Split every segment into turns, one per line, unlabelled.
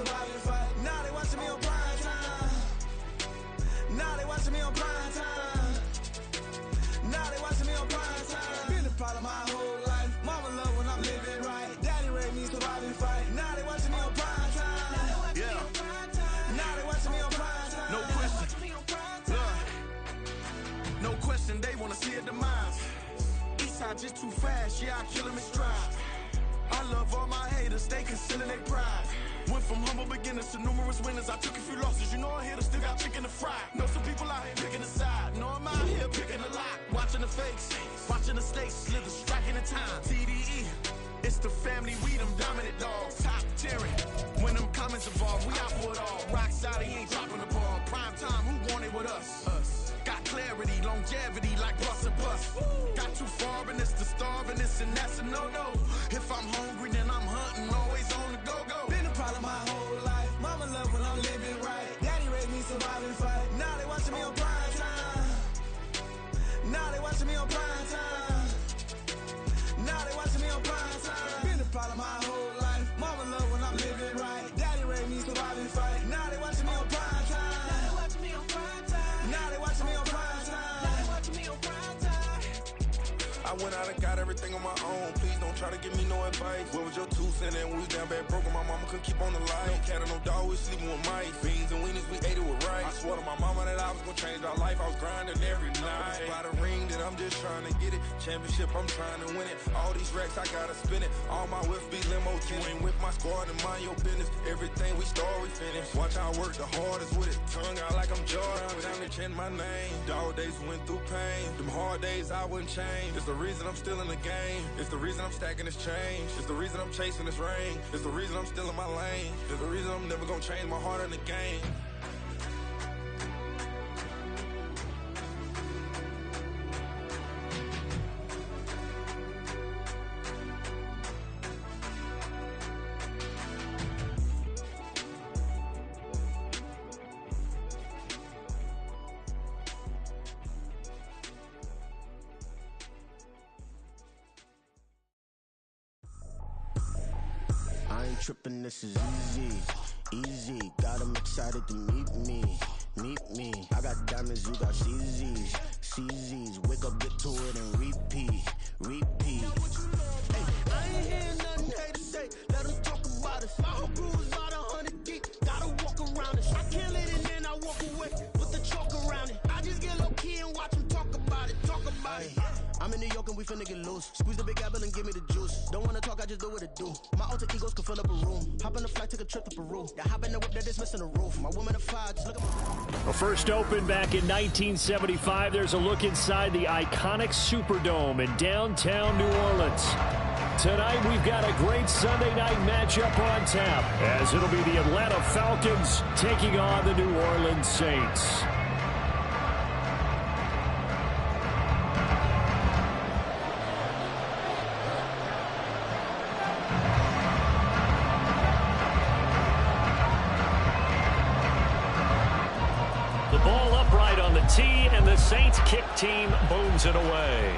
survive and fight. Now they watching me on prime time. Now they watching me on prime time. Now they watching me on prime time. Been the problem my whole life. Mama love when I'm living right. Daddy raised me survive and fight. Now they watching me on prime time. Yeah. Now they watching me on prime time. No question. No question, they wanna see a demise. Eastside just too fast, yeah, I kill them in stride. I love all my haters, they concealing their pride. Went from humble beginners to numerous winners. I took a few losses, you know I'm here to still got chicken to fry. Know some people out here picking a side. Know I'm out here picking a lot. Watching the fakes, watching the stakes, slither, striking the time. TDE, it's the family, we them dominant dogs. Top tiering, when them comments involved, we out for it all. Rock side, he ain't dropping the ball. Prime time, who want it with us? Got clarity, longevity, like bus and bus. Got too far and it's the starving, this and that's a no-no. If I'm hungry, then I'm hunting, always on the go-go. Been a problem my whole life. Mama love when I'm living right. Daddy raised me survive and fight. Now they watching me on prime time. Now they watching me on prime time. Now they watching me on prime time. Been a problem my whole life. Mama love when I'm living right. Daddy raised me survive and fight. Now they watching me on prime time. Now they watching me on prime time. Now they watching me on prime time. Now they watching me on prime time. I went out and got everything on my own. Please don't try to give me no advice. What was your 2 cents and we was down bad broke and my mama couldn't keep on the light. No cat or no dog, we sleeping with mice. Beans and weenies, we ate it with rice. I swore to my mama that I was gonna change our life. I was grinding every night. By the ring that I'm just trying to get it. Championship, I'm trying to win it. All these racks, I gotta spin it. All my whips be limo. You ain't with my squad and mind your business. Everything we start, we finish. Watch how I work the hardest with it. Tongue out like I'm Jordan. Down and change my name. Dog days went through pain. Them hard days I wouldn't change. It's the reason I'm still in the game. It's the reason I'm stacking this change. It's the reason I'm chasing this ring. It's the reason I'm still in my lane. It's the reason I'm never gonna change my heart in the game.
I ain't tripping, this is easy, easy. Got them excited to meet me. I got diamonds, you got CZs, CZs. Wake up, get to it, and repeat. Hey, I ain't hearing nothing haters say. Let them talk about us. My whole crew is about 100 deep. Gotta walk around us. I kill it and then I walk away with the chalk around it. I just get low key and watch them talk about it. I'm in New York and we finna get loose. Squeeze the big apple and give me the juice. Don't wanna talk, I just do what it do. My alter egos can fill up a room. Hop on the flight, take a trip to Peru. Now hop in the whip that is missing the roof. My woman of fire, just look at my...
Well, first opened back in 1975. There's a look inside the iconic Superdome in downtown New Orleans. Tonight, we've got a great Sunday night matchup on tap, as it'll be the Atlanta Falcons taking on the New Orleans Saints. Ball upright on the tee, and the Saints kick team booms it away.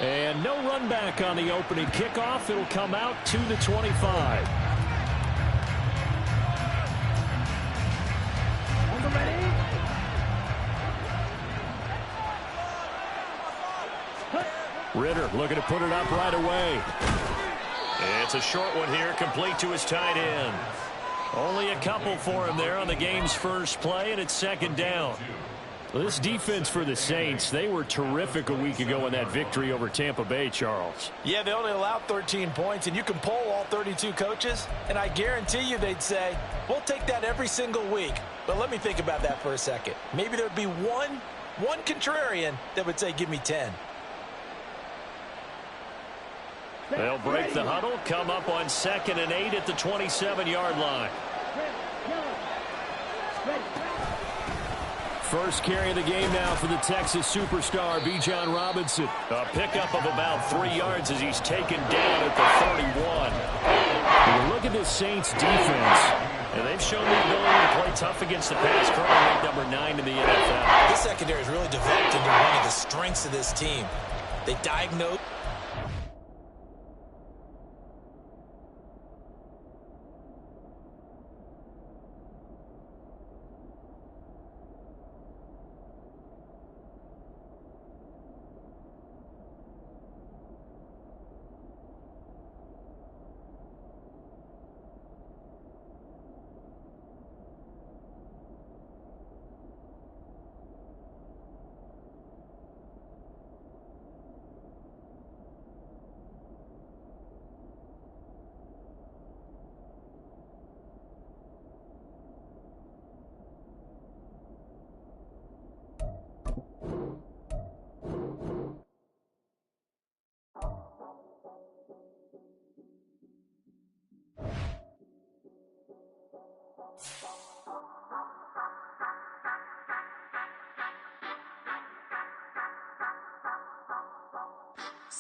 And no run back on the opening kickoff. It'll come out to the 25. Ritter looking to put it up right away. It's a short one here, complete to his tight end. Only a couple for him there on the game's first play, and it's second down. Well, this defense for the Saints, they were terrific a week ago in that victory over Tampa Bay, Charles.
Yeah, they only allowed 13 points, and you can poll all 32 coaches, and I guarantee you they'd say, we'll take that every single week. But let me think about that for a second. Maybe there'd be one contrarian that would say, give me 10.
They'll break the huddle, come up on 2nd and 8 at the 27-yard line. First carry of the game now for the Texas superstar, Bijan Robinson. A pickup of about 3 yards as he's taken down at the 31. When you look at this Saints defense, and they've shown the ability to play tough against the pass, currently ranked number 9 in the NFL.
This secondary has really developed into one of the strengths of this team. They diagnose.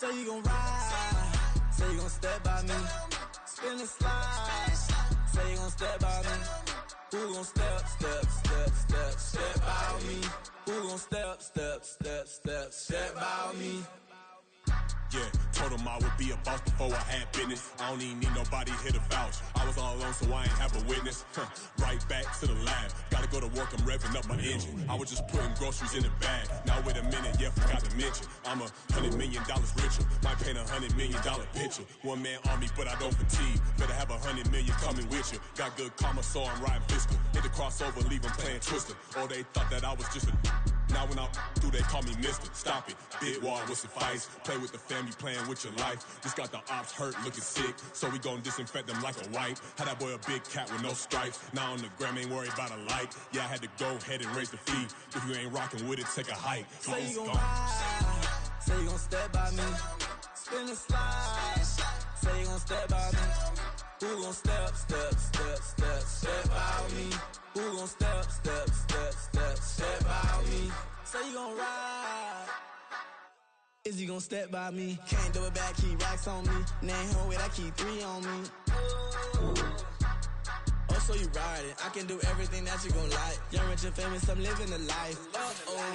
Say you gon' ride, say you gon' step by me, spin and slide, say you gon' step by me. Who gon' step by me? Who gon' step by me?
Yeah, told him I would be a boss before I had business. I don't even need nobody here to vouch. I was all alone, so I ain't have a witness. Right back to the lab. Gotta go to work, I'm revving up my engine. I was just putting groceries in the bag. Now wait a minute, yeah, forgot to mention. I'm $100 million richer. Might paint $100 million picture. One man army, but I don't fatigue. Better have $100 million coming with you. Got good karma, so I'm riding fiscal. Hit the crossover, leave them playing Twister. Or they thought that I was just a... Now when I'm through, they call me Mister. Stop it. Big wall with suffice. Play with the family, playing with your life. Just got the ops hurt, looking sick. So we gon' disinfect them like a wipe. Had that boy a big cat with no stripes. Now on the gram, ain't worried about a light. Yeah, I had to go ahead and raise the fee. If you ain't rocking with it, take a hike.
Say you gon' ride. Say you gon' step by me. Spin and slide. Say you gon' step by me. Who gon' step by me? Who gon' step by me? Say you gon' ride. Is he gon' step by me? Can't do it back, keep racks on me. Name home with, I keep 3 on me. Oh, so you riding. I can do everything that you gon' like. Young, rich, and famous, I'm living the life.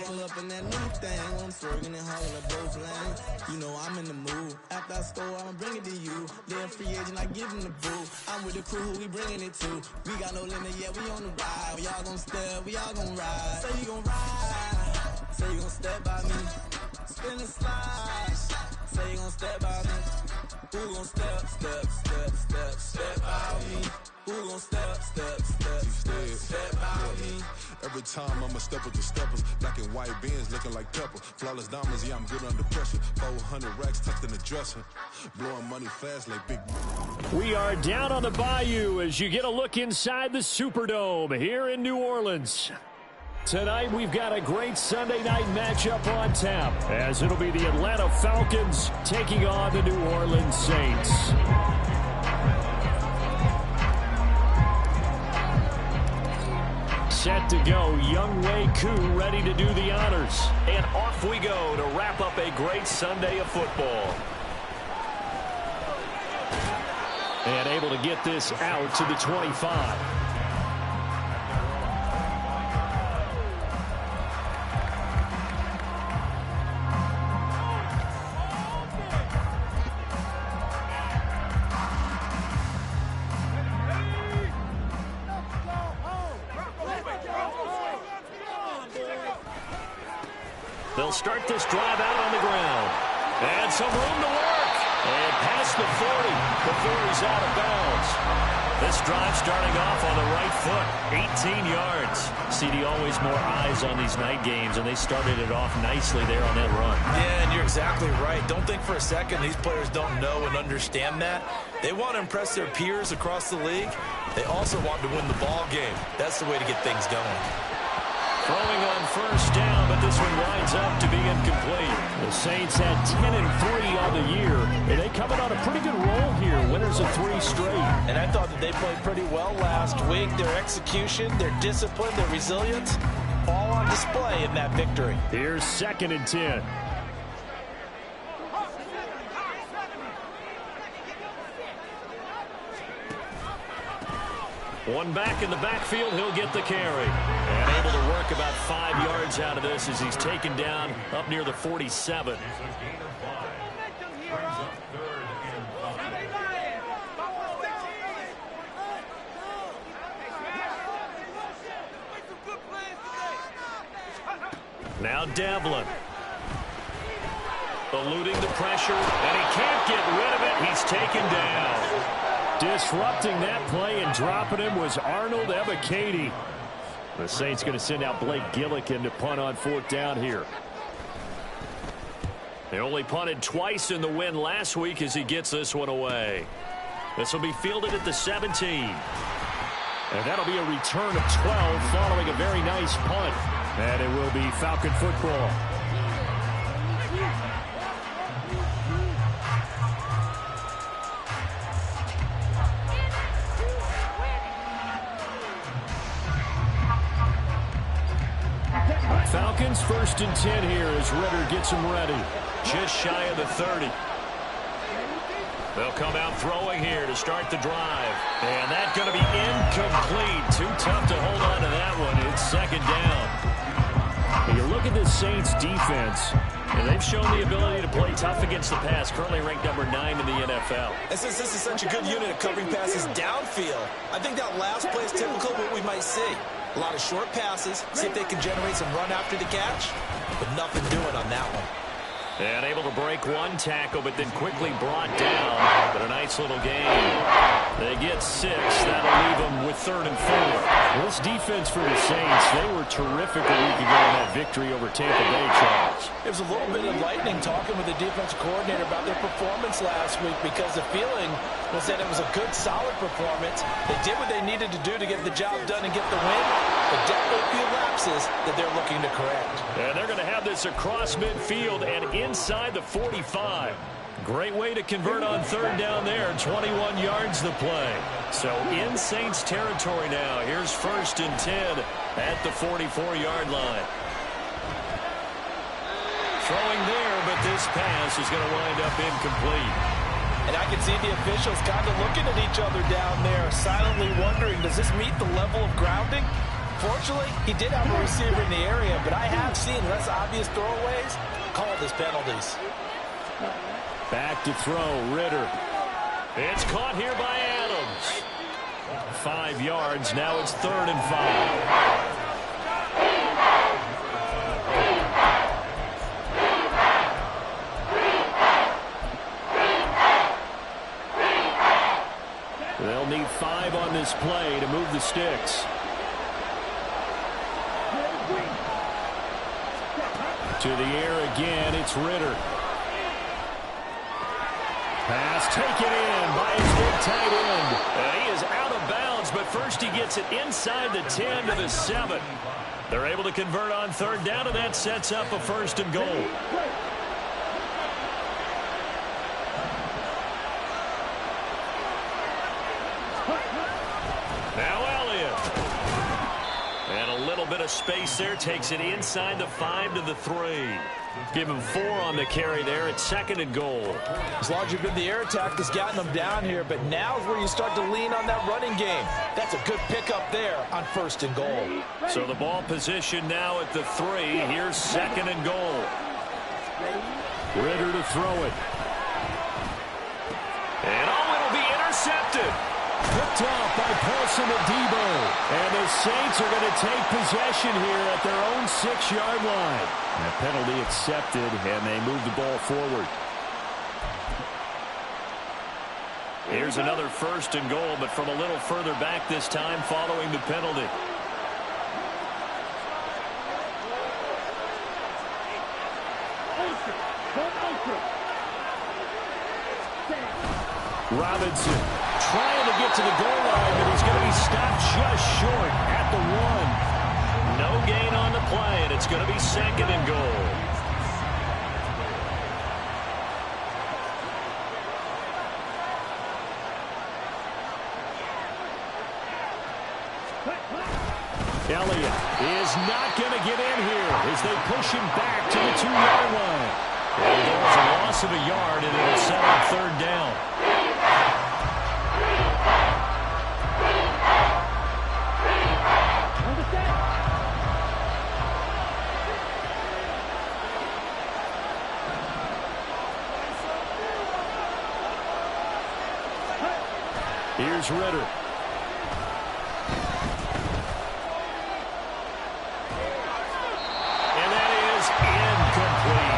Pull up in that new thing. I'm swerving and hogging up both lanes. You know I'm in the mood. After I score, I'ma bring it to you. They're free agent, I give them the boo. I'm with the crew, who we bringing it to. We got no limit, yeah, we on the ride. We all gon' step, we all gon' ride. Say you gon' ride. Say you gon' step by me. Spin and slide. Say you gon' step by me. Who gon' step by me? Who gon' step by me?
Every time I'ma step with the steppers. Black and white beans looking like pepper. Flawless diamonds, yeah, I'm good under pressure. 400 racks tucked in the dresser. Blowing money fast like big...
We are down on the bayou as you get a look inside the Superdome here in New Orleans. Tonight, we've got a great Sunday night matchup on tap, as it'll be the Atlanta Falcons taking on the New Orleans Saints. Set to go, Young Wei Koo ready to do the honors. And off we go to wrap up a great Sunday of football. And able to get this out to the 25. They'll start this drive out on the ground. And some room to work. And past the 40 before he's out of bounds. This drive starting off on the right foot. 18 yards. CD, always more eyes on these night games, and they started it off nicely there on that run.
Yeah, and you're exactly right. Don't think for a second these players don't know and understand that. They want to impress their peers across the league. They also want to win the ball game. That's the way to get things going.
Throwing on first down, but this one winds up to be incomplete. The Saints had 10-3 on the year, and they coming on a pretty good roll here. Winners of 3 straight.
And I thought that they played pretty well last week. Their execution, their discipline, their resilience, all on display in that victory.
Here's 2nd and 10. One back in the backfield, he'll get the carry. And able to work about 5 yards out of this as he's taken down up near the 47. Now Devlin. Eluding the pressure, and he can't get rid of it. He's taken down. Disrupting that play and dropping him was Arnold Ebiketie. The Saints going to send out Blake Gillikin to punt on 4th down here. They only punted twice in the win last week as he gets this one away. This will be fielded at the 17. And that'll be a return of 12 following a very nice punt. And it will be Falcon football. Falcons 1st and 10 here as Ritter gets them ready. just shy of the 30. They'll come out throwing here to start the drive. And that's going to be incomplete. Too tough to hold on to that one. It's second down. You look at this Saints defense, and they've shown the ability to play tough against the pass, currently ranked number 9 in the NFL.
And since this is such a good unit of covering passes downfield, I think that last play is typical of what we might see. A lot of short passes, see if they can generate some run after the catch, but nothing doing on that one.
And able to break one tackle, but then quickly brought down. But a nice little gain. They get 6. That'll leave them with 3rd and 4. This defense for the Saints, they were terrific a week ago in that victory over Tampa Bay, Charles.
It was a little bit enlightening talking with the defensive coordinator about their performance last week, because the feeling was that it was a good, solid performance. They did what they needed to do to get the job done and get the win, but definitely a few lapses that they're looking to correct.
And they're going to have this across midfield and inside the 45. Great way to convert on 3rd down there. 21 yards the play. So in Saints territory now. Here's 1st and 10 at the 44-yard line. Throwing there, but this pass is going to wind up incomplete.
And I can see the officials kind of looking at each other down there, silently wondering, does this meet the level of grounding? Fortunately, he did have a receiver in the area, but I have seen less obvious throwaways called as penalties.
Back to throw, Ritter. It's caught here by Adams. 5 yards, now it's 3rd and 5. They'll need 5 on this play to move the sticks. To the air again, it's Ritter. Pass taken in by his big tight end. He is out of bounds, but first he gets it inside the 10 to the 7. They're able to convert on 3rd down, and that sets up a 1st and goal. Now Elliott. And a little bit of space there, takes it inside the 5 to the 3. Give him 4 on the carry there. It's 2nd and goal.
As long as you've been the air attack has gotten them down here, but now is where you start to lean on that running game. That's a good pickup there on 1st and goal.
So the ball position now at the 3. Here's 2nd and goal. Ritter to throw it. And it'll be intercepted. Picked off by Paulson Adebo. And the Saints are going to take possession here at their own 6-yard line. And a penalty accepted, and they move the ball forward. Here's another 1st and goal, but from a little further back this time following the penalty. Robinson trying to get to the goal line, but he's going to be stopped just short at the 1. No gain on the play, and it's going to be 2nd and goal. Elliott is not going to get in here as they push him back to the 2-yard line. And there's a loss of a yard, and it'll set up 3rd down. Here's Ritter. And that is incomplete.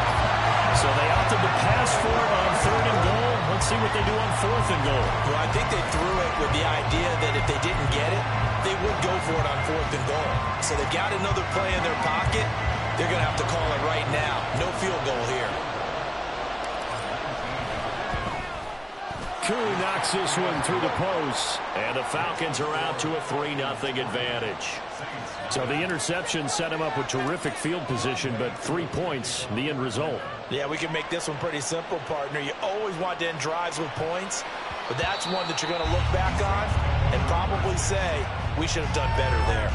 So they opted to pass for it on 3rd and goal. Let's see what they do on 4th and goal.
Well, I think they threw it with the idea that if they didn't get it, they would go for it on 4th and goal. So they got another play in their pocket. They're going to have to call it right now. No field goal here.
Koo knocks this one through the post. And the Falcons are out to a 3-0 advantage. So the interception set him up with terrific field position, but 3 points, the end result.
Yeah, we can make this one pretty simple, partner. You always want to end drives with points, but that's one that you're going to look back on and probably say, we should have done better there.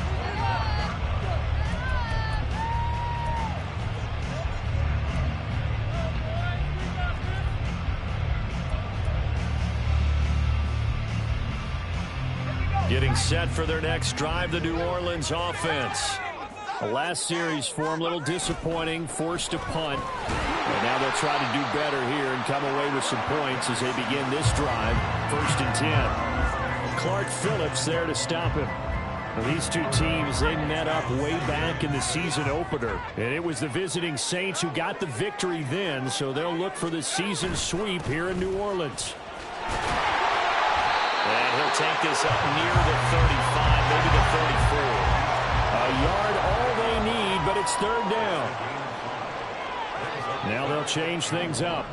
Getting set for their next drive, the New Orleans offense. The last series for them, a little disappointing, forced to punt. And now they'll try to do better here and come away with some points as they begin this drive, 1st and 10. Clark Phillips there to stop him. Well, these two teams, they met up way back in the season opener. And it was the visiting Saints who got the victory then, so they'll look for the season sweep here in New Orleans.
And he'll take this up near the 35, maybe the 34.
A yard all they need, but it's 3rd down. Now they'll change things up.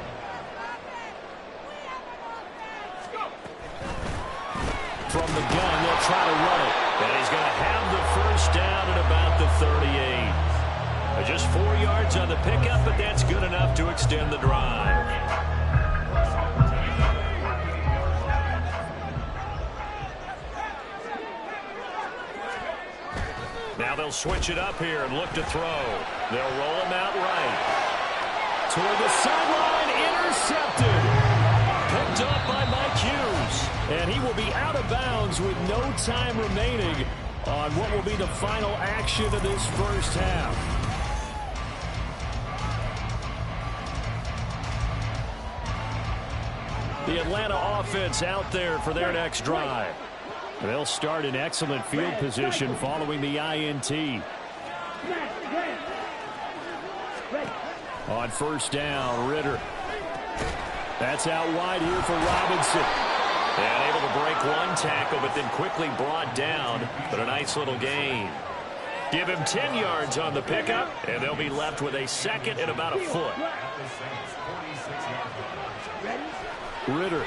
From the gun, they'll try to run it. And he's going to have the 1st down at about the 38. Just 4 yards on the pickup, but that's good enough to extend the drive. Now they'll switch it up here and look to throw. They'll roll him out right. Toward the sideline, intercepted. Picked up by Mike Hughes. And he will be out of bounds with no time remaining on what will be the final action of this first half. The Atlanta offense out there for their next drive. They'll start in excellent field position following the INT. On 1st down, Ritter. That's out wide here for Robinson. And able to break one tackle, but then quickly brought down. But a nice little gain. Give him 10 yards on the pickup, and they'll be left with a 2nd and about a foot. Ritter.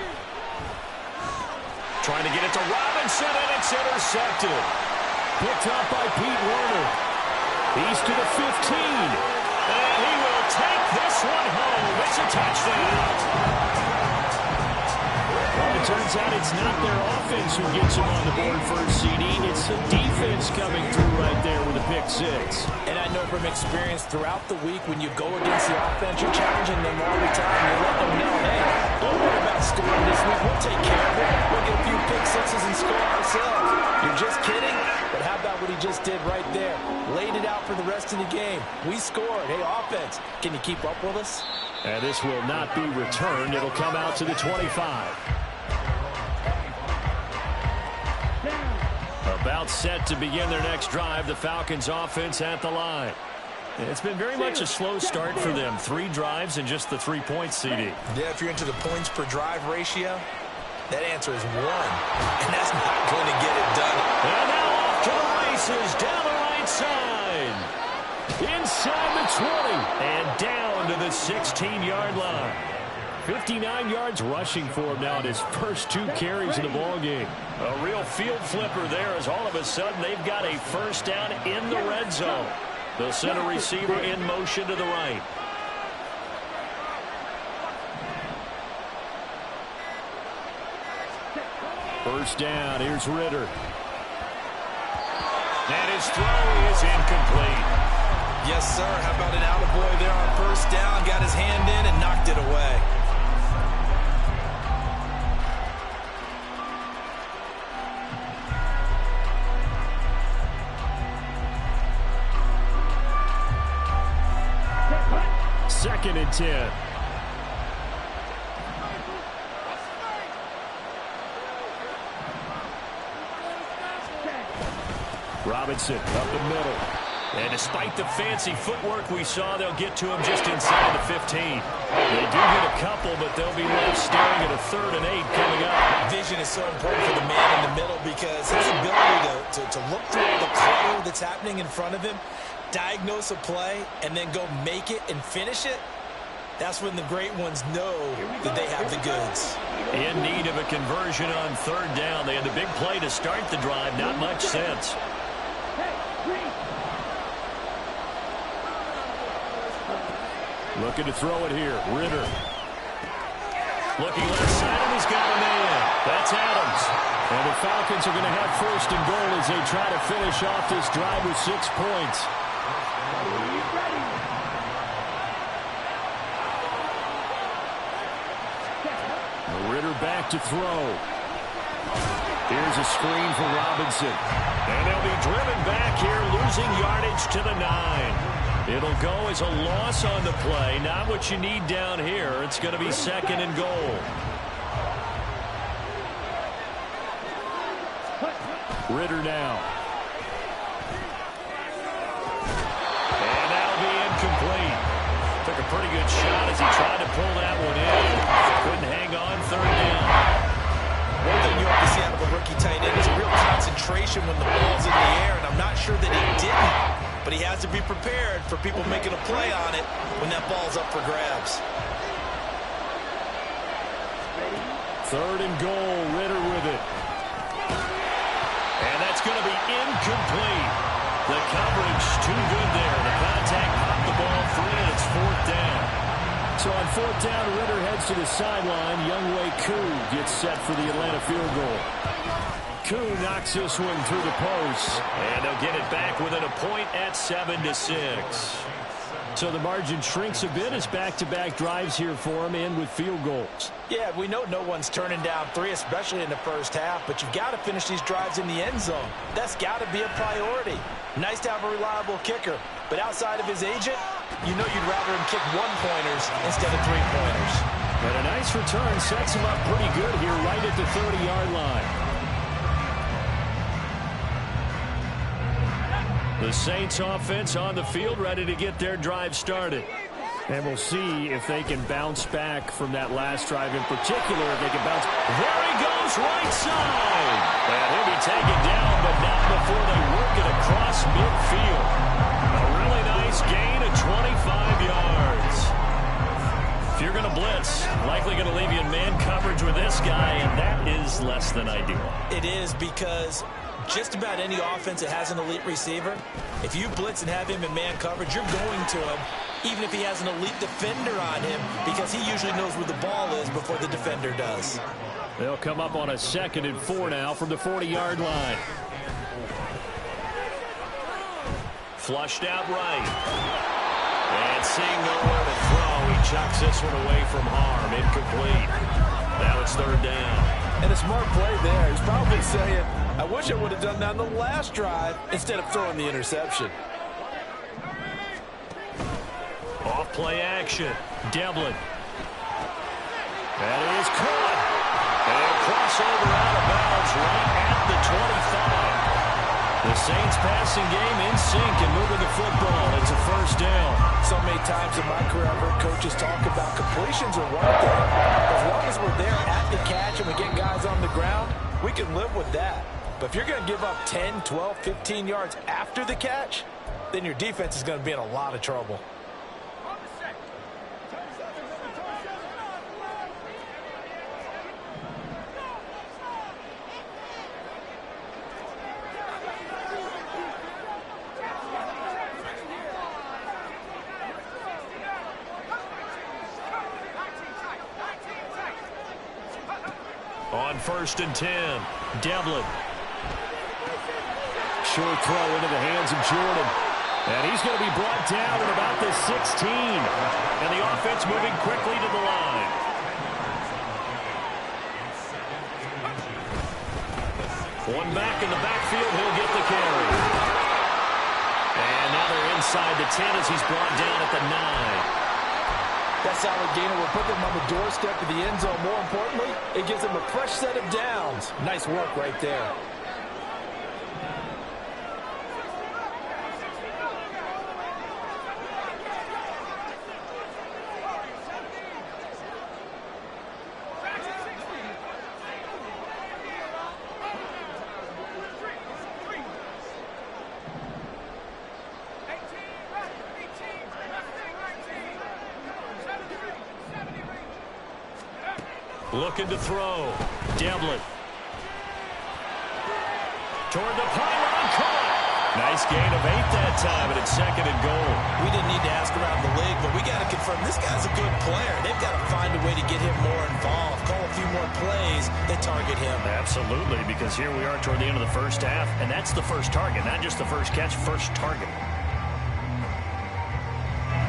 Trying to get it to Robinson, and it's intercepted. Picked up by Pete Werner. He's to the 15. And he will take this one home. It's a touchdown. Well, it turns out it's not their offense who gets him on the board first, CD. It's the defense coming through right there with a pick 6.
And I know from experience throughout the week when you go against the offense, you're challenging them all the time. You let them know, hey, don't worry about scoring this week. We'll take care of it. We'll get a few pick 6s and score ourselves. You're just kidding? But how about what he just did right there? Laid it out for the rest of the game. We scored. Hey, offense, can you keep up with us?
And this will not be returned. It'll come out to the 25. About set to begin their next drive, the Falcons offense at the line. It's been very much a slow start for them. 3 drives and just the 3 points, CD.
Yeah, if you're into the points per drive ratio, that answer is 1. And that's not going to get it done.
And now off to the races down the right side. Inside the 20 and down to the 16-yard line. 59 yards rushing for him now in his first 2 carries in the ballgame. A real field flipper there as all of a sudden they've got a 1st down in the red zone. They'll send a receiver in motion to the right. First down, here's Ritter. And his throw is incomplete.
Yes, sir. How about an attaboy there on 1st down? Got his hand in and knocked it away.
Second and 10. Robinson up the middle. And despite the fancy footwork we saw, they'll get to him just inside the 15. They do get a couple, but they'll be left staring at a 3rd and 8 coming up.
Vision is so important for the man in the middle because his ability to look through all the clutter that's happening in front of him, diagnose a play, and then go make it and finish it. That's when the great ones know that they have the goods.
In need of a conversion on 3rd down. They had the big play to start the drive. Not much sense. Looking to throw it here. Ritter. Looking left side, and he's got a man. That's Adams. And the Falcons are going to have 1st and goal as they try to finish off this drive with 6 points. Ritter back to throw. Here's a screen for Robinson. And they'll be driven back here, losing yardage to the 9. It'll go as a loss on the play. Not what you need down here. It's going to be 2nd and goal. Ritter now. And that'll be incomplete. Took a pretty good shot as he tried to pull that one in. Couldn't hang on. 3rd down.
One thing you have to see out of a rookie tight end is a real concentration when the ball's in the air, and I'm not sure that he didn't, but he has to be prepared for people making a play on it when that ball's up for grabs.
3rd and goal. Ritter with it. And that's going to be incomplete. The coverage too good there. The contact popped the ball free, and it's 4th down. So on 4th down, Ritter heads to the sideline. Younghoe Koo gets set for the Atlanta field goal. Koo knocks this one through the post. And they'll get it back within a point at 7-6. So the margin shrinks a bit as back-to-back drives here for them and with field goals.
Yeah, we know no one's turning down 3, especially in the first half, but you've got to finish these drives in the end zone. That's got to be a priority. Nice to have a reliable kicker, but outside of his agent, you know you'd rather him kick 1-pointers instead of 3-pointers.
But a nice return sets him up pretty good here right at the 30-yard line. The Saints offense on the field, ready to get their drive started. And we'll see if they can bounce back from that last drive in particular. If they can bounce. There he goes, right side. And he'll be taken down, but not before they work it across midfield. A really nice gain of 25 yards. If you're going to blitz, likely going to leave you in man coverage with this guy, and that is less than ideal.
It is, because just about any offense that has an elite receiver, if you blitz and have him in man coverage, you're going to him, even if he has an elite defender on him, because he usually knows where the ball is before the defender does.
They'll come up on a 2nd and 4 now from the 40-yard line. Flushed out right. And seeing nowhere to throw, he chucks this one away from harm. Incomplete. Now it's 3rd down.
And a smart play there. He's probably saying, I wish I would have done that on the last drive instead of throwing the interception.
Off play action. Devlin. That is caught. And a crossover out of bounds right at the 25. The Saints passing game in sync and moving the football. It's a 1st down.
So many times in my career I've heard coaches talk about completions are one thing. As long as we're there at the catch and we get guys on the ground, we can live with that. But if you're going to give up 10, 12, 15 yards after the catch, then your defense is going to be in a lot of trouble.
On 1st and 10, Devlin. Short throw into the hands of Jordan. And he's going to be brought down at about the 16. And the offense moving quickly to the line. One back in the backfield, he'll get the carry. And now they're inside the 10 as he's brought down at the 9.
That solid gainer will put them on the doorstep of the end zone. More importantly, it gives them a fresh set of downs. Nice work right there.
Looking to throw. Devlin. Toward the pylon, caught. Nice gain of 8 that time, and it's 2nd and goal.
We didn't need to ask around the league, but we got to confirm this guy's a good player. They've got to find a way to get him more involved, call a few more plays that target him.
Absolutely, because here we are toward the end of the first half, and that's the first target, not just the first catch, first target.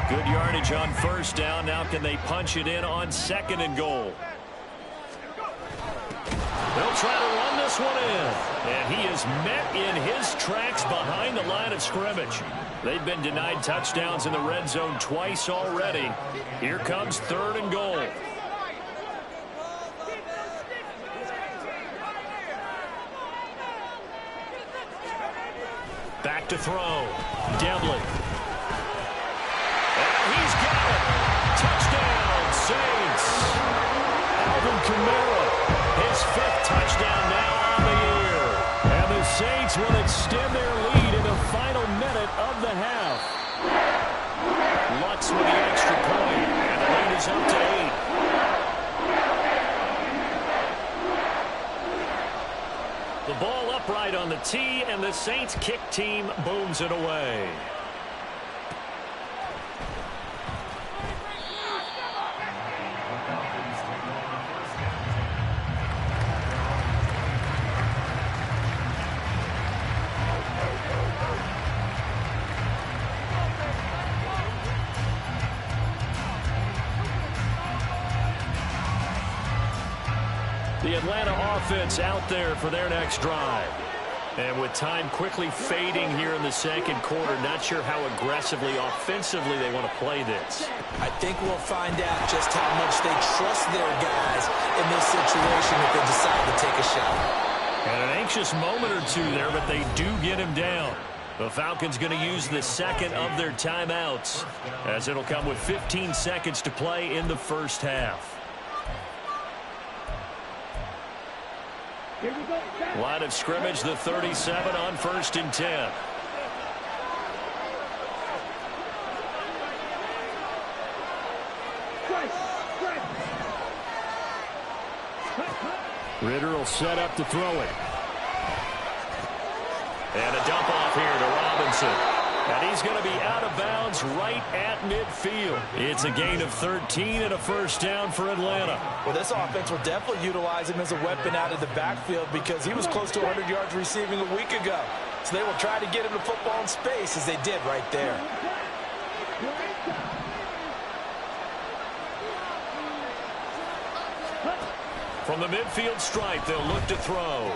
Good yardage on 1st down. Now can they punch it in on 2nd and goal? They'll try to run this this one in. And he is met in his tracks behind the line of scrimmage. They've been denied touchdowns in the red zone twice already. Here comes 3rd and goal. Back to throw. Devlin. And he's got it. Touchdown, Saints. Alvin Kamara, his 5th touchdown now on the year. And the Saints will extend their lead in the final minute of the half. Lutz with the extra point, and the lead is up to 8. The ball upright on the tee, and the Saints kick team booms it away. The Atlanta offense out there for their next drive. And with time quickly fading here in the second quarter, not sure how aggressively, offensively they want to play this.
I think we'll find out just how much they trust their guys in this situation if they decide to take a shot.
And an anxious moment or two there, but they do get him down. The Falcons going to use the second of their timeouts, as it'll come with 15 seconds to play in the first half. Line of scrimmage, the 37 on 1st and 10. Ritter will set up to throw it. And a dump off here to Robinson. And he's going to be out of bounds right at midfield. It's a gain of 13 and a first down for Atlanta.
Well, this offense will definitely utilize him as a weapon out of the backfield because he was close to 100 yards receiving a week ago. So they will try to get him the football in space as they did right there.
From the midfield stripe, they'll look to throw.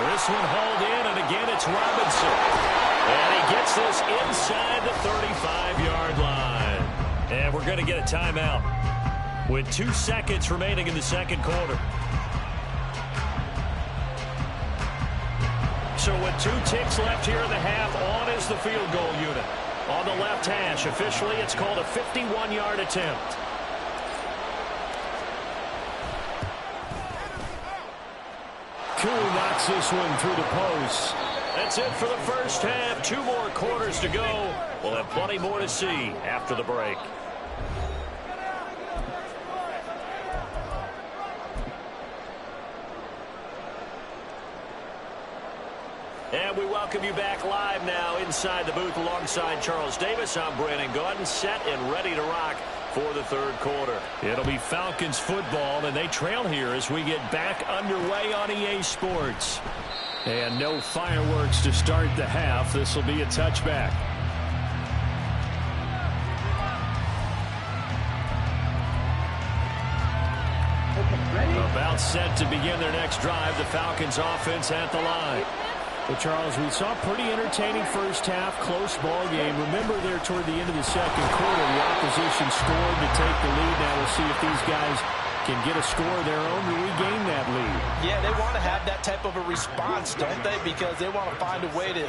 This one hauled in, and again it's Robinson. And he gets this inside the 35-yard line. And we're going to get a timeout with 2 seconds remaining in the second quarter. So with 2 ticks left here in the half, on is the field goal unit. On the left hash, officially it's called a 51-yard attempt. Koo knocks this one through the post. That's it for the first half. 2 more quarters to go. We'll have plenty more to see after the break. And we welcome you back live now inside the booth alongside Charles Davis. I'm Brandon Gaudin, set and ready to rock for the third quarter. It'll be Falcons football, and they trail here as we get back underway on EA Sports. And no fireworks to start the half. This will be a touchback. About set to begin their next drive. The Falcons offense at the line. Well, Charles, we saw a pretty entertaining first half, close ball game. Remember there toward the end of the second quarter, the opposition scored to take the lead. Now we'll see if these guys can get a score of their own to regain that lead. Yeah, they want to have that type of a response, don't they? Because they want to find a way to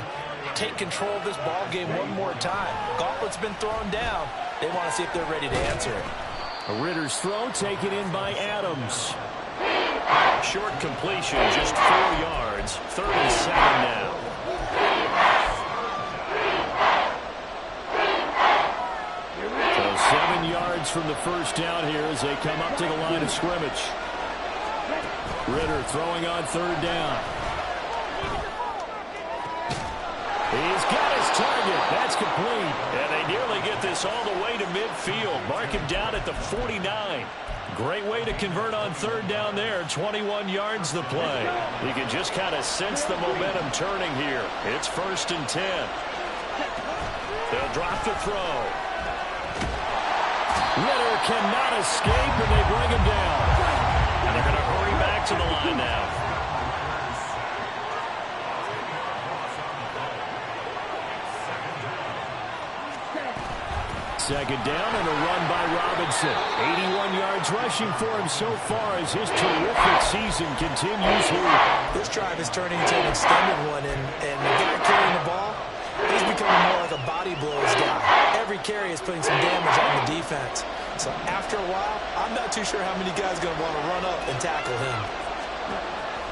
take control of this ball game one more time. Gauntlet's been thrown down. They want to see if they're ready to answer it. A Ritter's throw taken in by Adams. Short completion, just 4 yards. 3rd and 7 now. So 7 yards from the first down here as they come up to the line of scrimmage. Ritter throwing on 3rd down. He's got his target. That's complete. And they nearly get this all the way to midfield. Mark him down at the 49. Great way to convert on 3rd down there. 21 yards the play. You can just kind of sense the momentum turning here. It's 1st and 10. They'll drop the throw. Ritter cannot escape, and they bring him down. And they're going to hurry back to the line now. second down and a run by Robinson. 81 yards rushing for him so far as his terrific season continues here.
This drive is turning into an extended one, and the guy carrying the ball, he's becoming more like a body blows guy. Every carry is putting some damage on the defense. So after a while, I'm not too sure how many guys are going to want to run up and tackle him.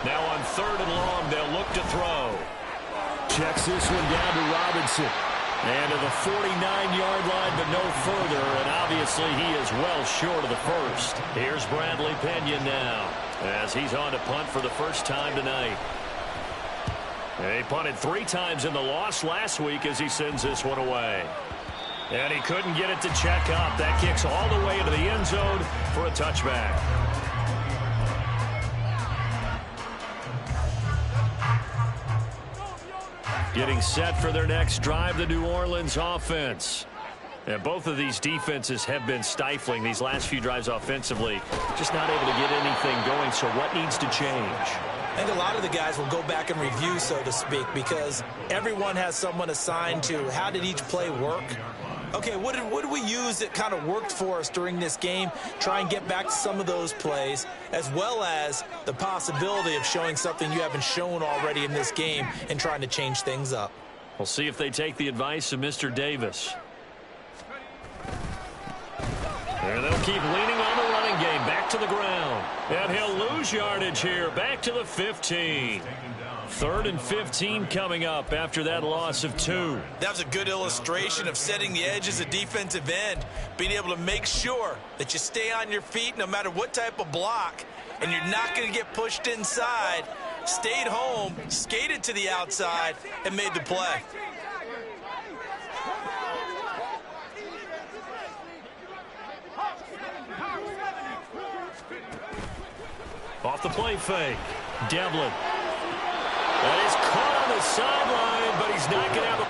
Now on 3rd and long, they'll look to throw. Checks this one down to Robinson. And to the 49-yard line, but no further. And obviously, he is well short of the first. Here's Bradley Pena now, as he's on to punt for the first time tonight. He punted 3 times in the loss last week as he sends this one away. And he couldn't get it to check up. That kicks all the way into the end zone for a touchback. Getting set for their next drive, the New Orleans offense. And both of these defenses have been stifling these last few drives offensively. Just not able to get anything going, so what needs to change?
I think a lot of the guys will go back and review, so to speak, because everyone has someone assigned to how did each play work. Okay, what did we use that kind of worked for us during this game? Try and get back to some of those plays, as well as the possibility of showing something you haven't shown already in this game and trying to change things up.
We'll see if they take the advice of Mr. Davis. And they'll keep leaning on the running game. Back to the ground. And he'll lose yardage here. Back to the 15. 3rd and 15 coming up after that loss of 2.
That was a good illustration of setting the edge as a defensive end, being able to make sure that you stay on your feet no matter what type of block, and you're not going to get pushed inside. Stayed home, skated to the outside, and made the play.
Off the play fake. Devlin. That is caught on the sideline, but he's not going to have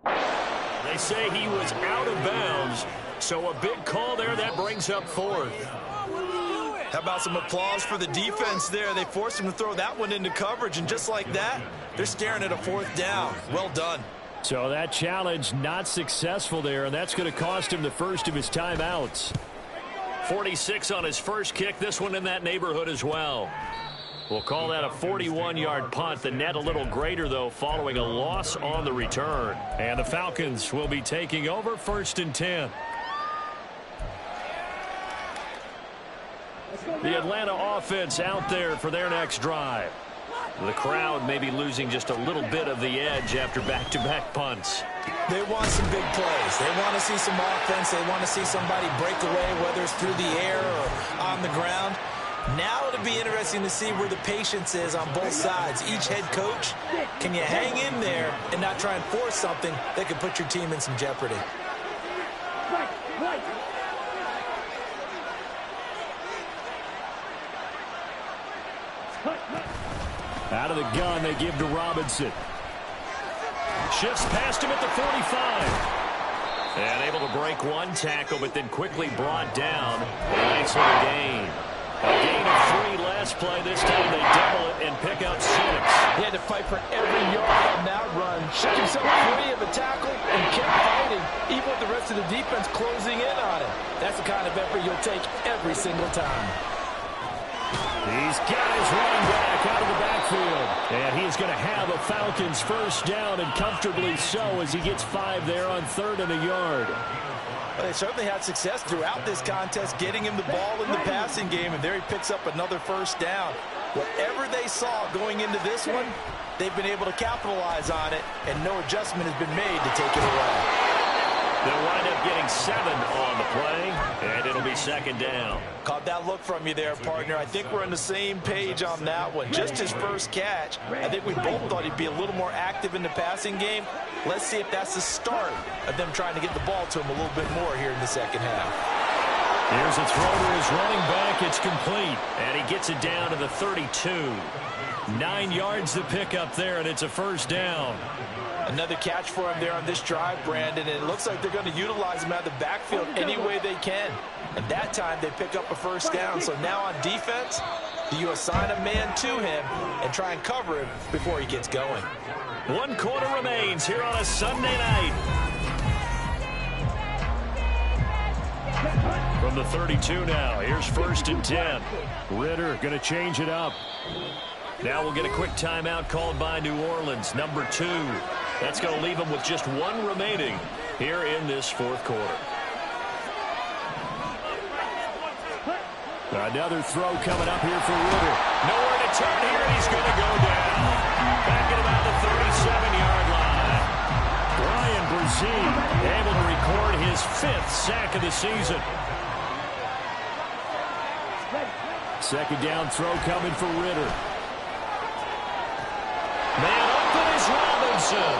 a... They say he was out of bounds, so a big call there. That brings up 4th.
How about some applause for the defense there? They forced him to throw that one into coverage, and just like that, they're staring at a 4th down. Well done.
So that challenge not successful there, and that's going to cost him the first of his timeouts. 46 on his first kick. This one in that neighborhood as well. We'll call that a 41-yard punt. The net a little greater, though, following a loss on the return. And the Falcons will be taking over 1st and 10. The Atlanta offense out there for their next drive. The crowd may be losing just a little bit of the edge after back-to-back punts.
They want some big plays. They want to see some offense. They want to see somebody break away, whether it's through the air or on the ground. Now it'll be interesting to see where the patience is on both sides. Each head coach, can you hang in there and not try and force something that could put your team in some jeopardy?
Out of the gun, they give to Robinson. Shifts past him at the 45. And able to break one tackle, but then quickly brought down. A nice little gain. A gain of 3 last play. This time they double it and pick up 6.
He had to fight for every yard on that run. Shook himself free of a tackle and kept fighting, even with the rest of the defense closing in on him. That's the kind of effort you'll take every single time.
These guys running back out of the backfield. And he's going to have a Falcons first down, and comfortably so, as he gets 5 there on 3rd and a yard.
Well, they certainly had success throughout this contest, getting him the ball in the passing game, and there he picks up another first down. Whatever they saw going into this one, they've been able to capitalize on it, and no adjustment has been made to take it away.
They'll wind up getting 7 on the play, and it'll be 2nd down.
Caught that look from you there, partner. I think we're on the same page on that one. Just his first catch. I think we both thought he'd be a little more active in the passing game. Let's see if that's the start of them trying to get the ball to him a little bit more here in the second half.
Here's a throw to his running back. It's complete, and he gets it down to the 32. 9 yards to pick up there, and it's a first down.
Another catch for him there on this drive, Brandon, and it looks like they're going to utilize him out of the backfield any way they can. And that time they pick up a first down. So now on defense, do you assign a man to him and try and cover him before he gets going?
1 quarter remains here on a Sunday night. from the 32 now. Here's 1st and 10. Ritter going to change it up. Now we'll get a quick timeout called by New Orleans, number 2. That's going to leave them with just 1 remaining here in this 4th quarter. Another throw coming up here for Ritter. Nowhere to turn here, and he's going to go down. Back at about the 37-yard line. Brian Brzee able to record his 5th sack of the season. 2nd down throw coming for Ritter. Man open is Robinson.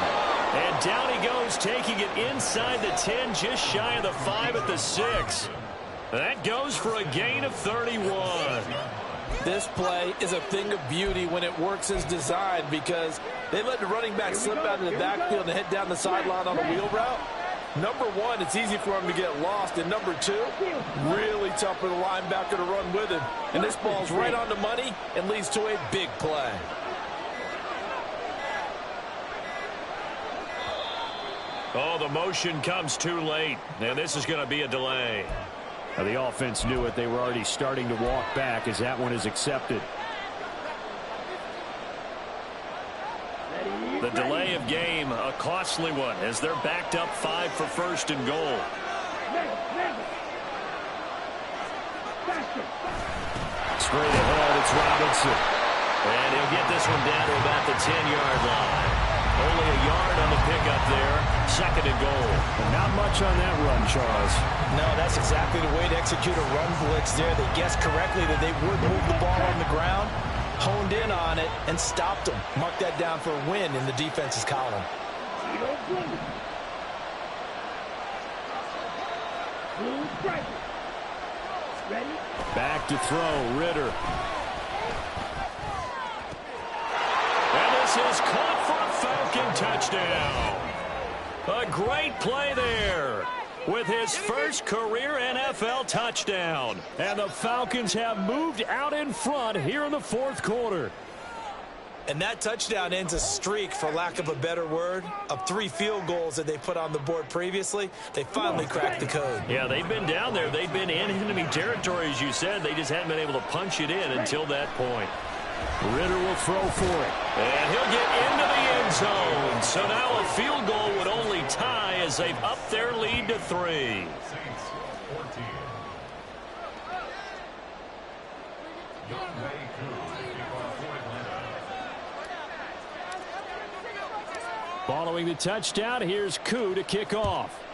And down he goes, taking it inside the 10, just shy of the 5 at the 6. That goes for a gain of 31.
This play is a thing of beauty when it works as designed because they let the running back slip out of the backfield and head down the sideline on a wheel route. Number 1, it's easy for him to get lost. And number 2, really tough for the linebacker to run with him. And this ball's right on the money and leads to a big play.
Oh, the motion comes too late. And this is going to be a delay. Now, the offense knew it. They were already starting to walk back as that one is accepted. The delay of game, a costly one, as they're backed up 5 for 1st and goal. Straight ahead, it's Robinson. And he'll get this one down to about the 10-yard line. Only a yard on the pickup there. 2nd and goal. And not much on that run, Charles.
No, that's exactly the way to execute a run blitz there. They guessed correctly that they would move the ball on the ground, honed in on it, and stopped them. Mark that down for a win in the defense's column.
Back to throw, Ritter. And this is caught for a Falcon touchdown. A great play there with his first career NFL touchdown. And the Falcons have moved out in front here in the 4th quarter.
And that touchdown ends a streak, for lack of a better word, of 3 field goals that they put on the board previously. They finally cracked the code.
Yeah, they've been down there. They've been in enemy territory, as you said. They just hadn't been able to punch it in until that point. Ritter will throw for it. And he'll get into the end zone. So now a field goal would only tie as they've upped their lead to 3. Following the touchdown, here's Koo to kick off.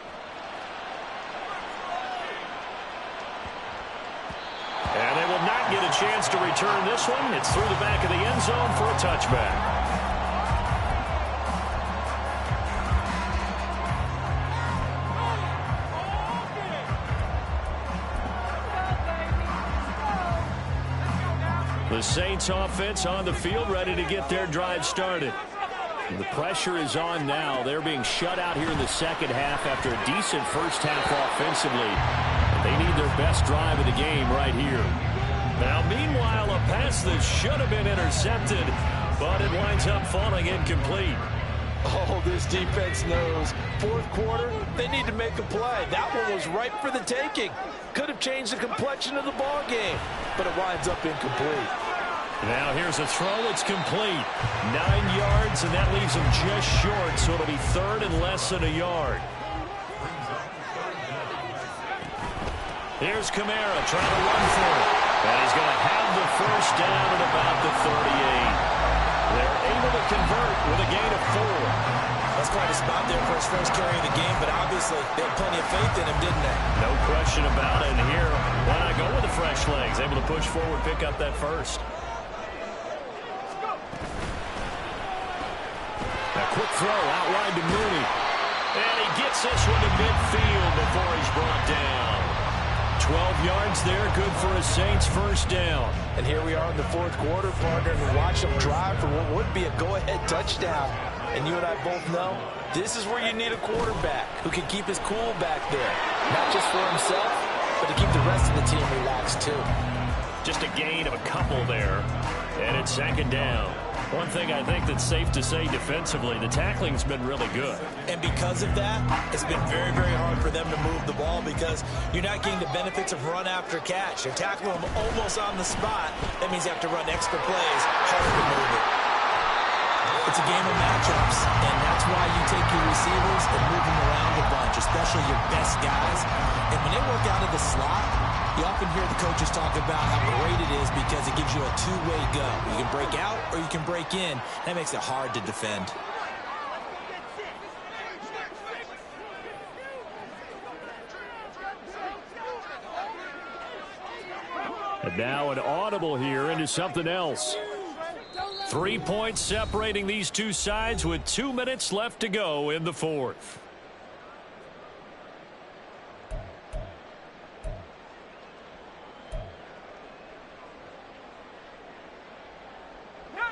And they will not get a chance to return this one. It's through the back of the end zone for a touchback. The Saints offense on the field, ready to get their drive started. The pressure is on now. They're being shut out here in the 2nd half after a decent first half offensively. They need their best drive of the game right here. Now, meanwhile, a pass that should have been intercepted, but it winds up falling incomplete.
Oh, this defense knows. 4th quarter, they need to make a play. That one was ripe for the taking. Could have changed the complexion of the ball game, but it winds up incomplete.
Now here's a throw. It's complete. 9 yards, and that leaves him just short, so it'll be 3rd and less than a yard. Here's Kamara trying to run for it. And he's going to have the first down at about the 38. They're able to convert with a gain of 4.
That's quite a spot there for his first carry of the game, but obviously they had plenty of faith in him, didn't they?
No question about it. And here, why not go with the fresh legs? Able to push forward, pick up that first. A quick throw out wide to Mooney. And he gets this one to midfield before he's brought down. 12 yards there, good for a Saints first down.
And here we are in the 4th quarter, partner, and watch them drive for what would be a go-ahead touchdown. And you and I both know this is where you need a quarterback who can keep his cool back there. Not just for himself, but to keep the rest of the team relaxed too.
Just a gain of a couple there. And it's 2nd down. One thing I think that's safe to say defensively, the tackling's been really good.
And because of that, it's been very, very hard for them to move the ball because you're not getting the benefits of run after catch. You're tackling them almost on the spot. That means you have to run extra plays, harder to move it. It's a game of matchups, and that's why you take your receivers and move them around a bunch, especially your best guys. And when they work out of the slot, you often hear the coaches talk about how great it is because it gives you a two-way go. You can break out or you can break in. That makes it hard to defend.
And now an audible here into something else. 3 points separating these two sides with 2 minutes left to go in the fourth.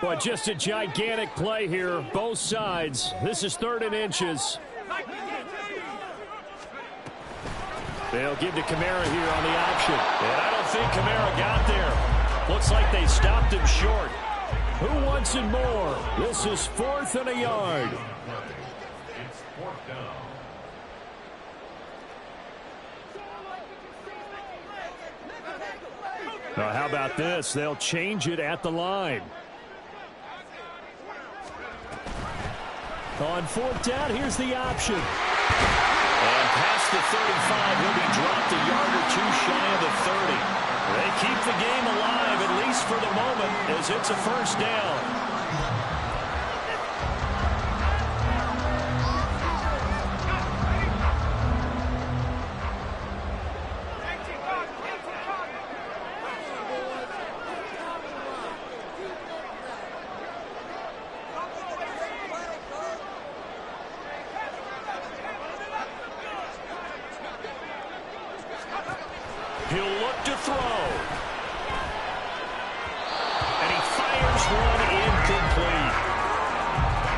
But just a gigantic play here, both sides. This is 3rd and inches. They'll give to Kamara here on the option. And I don't think Kamara got there. Looks like they stopped him short. Who wants it more? This is 4th and a yard. Now, how about this? They'll change it at the line. On 4th down, here's the option. And past the 35, he'll be dropped a yard or two shy of the 30. They keep the game alive, at least for the moment, as it's a 1st down. He'll look to throw. And he fires one incomplete.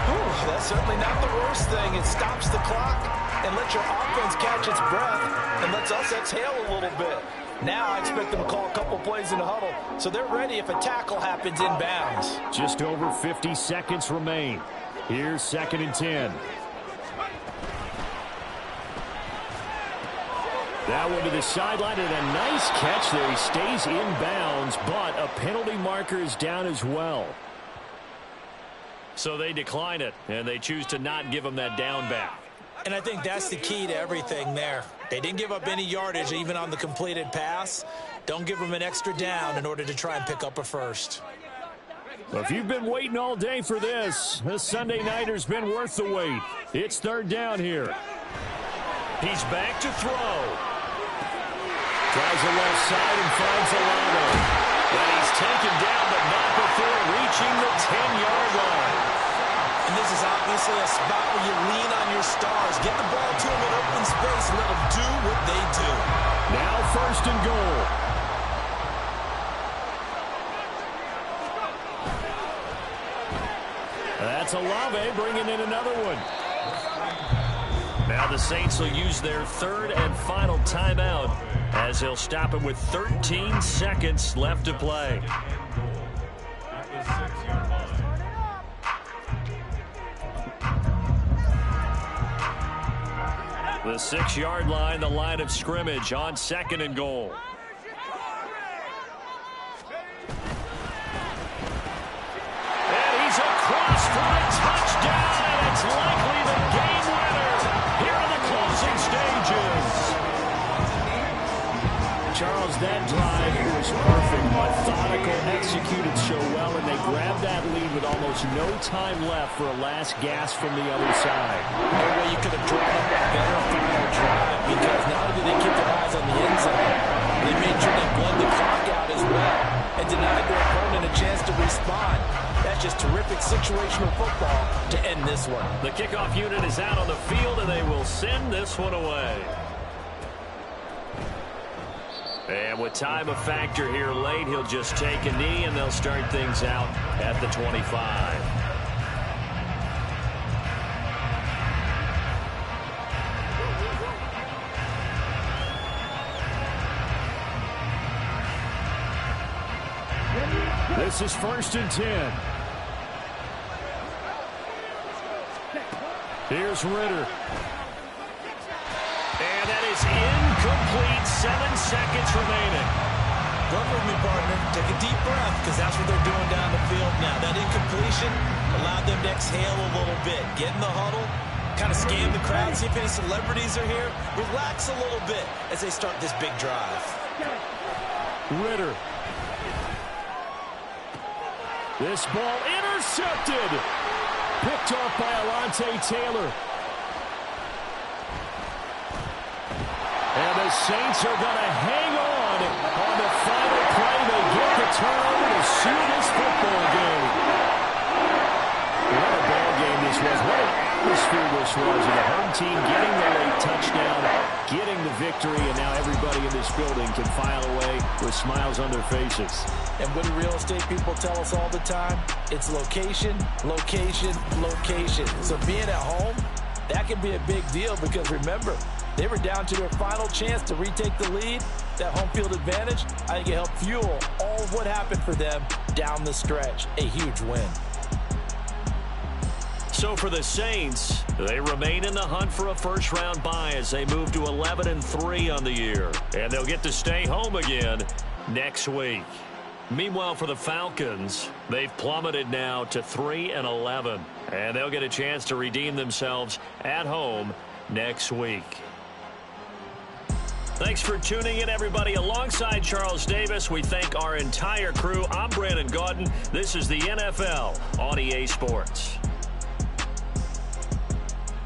Ooh, that's certainly not the worst thing. It stops the clock and lets your offense catch its breath and lets us exhale a little bit. Now I expect them to call a couple plays in the huddle so they're ready if a tackle happens in bounds.
Just over 50 seconds remain. Here's 2nd and 10. That one to the sideline and a nice catch there. He stays in bounds, but a penalty marker is down as well. So they decline it, and they choose to not give him that down back.
And I think that's the key to everything there. They didn't give up any yardage even on the completed pass. Don't give them an extra down in order to try and pick up a 1st.
Well, if you've been waiting all day for this Sunday nighter's been worth the wait. It's 3rd down here. He's back to throw. Tries the left side and finds Alano. And he's taken down, but not before reaching the 10-yard line.
And this is obviously a spot where you lean on your stars. Get the ball to them in open space and let them do what they do.
Now 1st and goal. That's Olave bringing in another one. Now the Saints will use their 3rd and final timeout as they'll stop it with 13 seconds left to play. The 6-yard line, the line of scrimmage on 2nd and goal. And he's across for a touchdown, and it's likely the game winner here in the closing stages. Charles, that drive was perfect, methodical, executed so well, and they grabbed that lead with almost no time left for a last gasp from the other side.
No way you could have drawn up a better final drive because not only did they keep their eyes on the end zone, they made sure they bled the clock out as well and denied their opponent a chance to respond. That's just terrific situational football to end this one.
The kickoff unit is out on the field, and they will send this one away. And with time a factor here late, he'll just take a knee, and they'll start things out at the 25. This is 1st and 10. Here's Ritter. And that is incomplete. 7 seconds remaining.
Run with me, partner. Take a deep breath, because that's what they're doing down the field now. That incompletion allowed them to exhale a little bit. Get in the huddle, kind of scan the crowd, see if any celebrities are here. Relax a little bit as they start this big drive.
Ritter. This ball intercepted. Picked off by Alontae Taylor. And the Saints are going to hang on the final play. They get the turnover to seal this football game. What a ball game this was. What an atmosphere this was. And the home team getting the late touchdown, getting the victory, and now everybody in this building can file away with smiles on their faces.
And what do real estate people tell us all the time? It's location, location, location. So being at home, that can be a big deal because remember, they were down to their final chance to retake the lead. That home field advantage, I think it helped fuel all of what happened for them down the stretch. A huge win.
So for the Saints, they remain in the hunt for a first-round bye as they move to 11-3 on the year. And they'll get to stay home again next week. Meanwhile, for the Falcons, they've plummeted now to 3-11. And they'll get a chance to redeem themselves at home next week. Thanks for tuning in, everybody. Alongside Charles Davis, we thank our entire crew. I'm Brandon Gaudin. This is the NFL on EA Sports.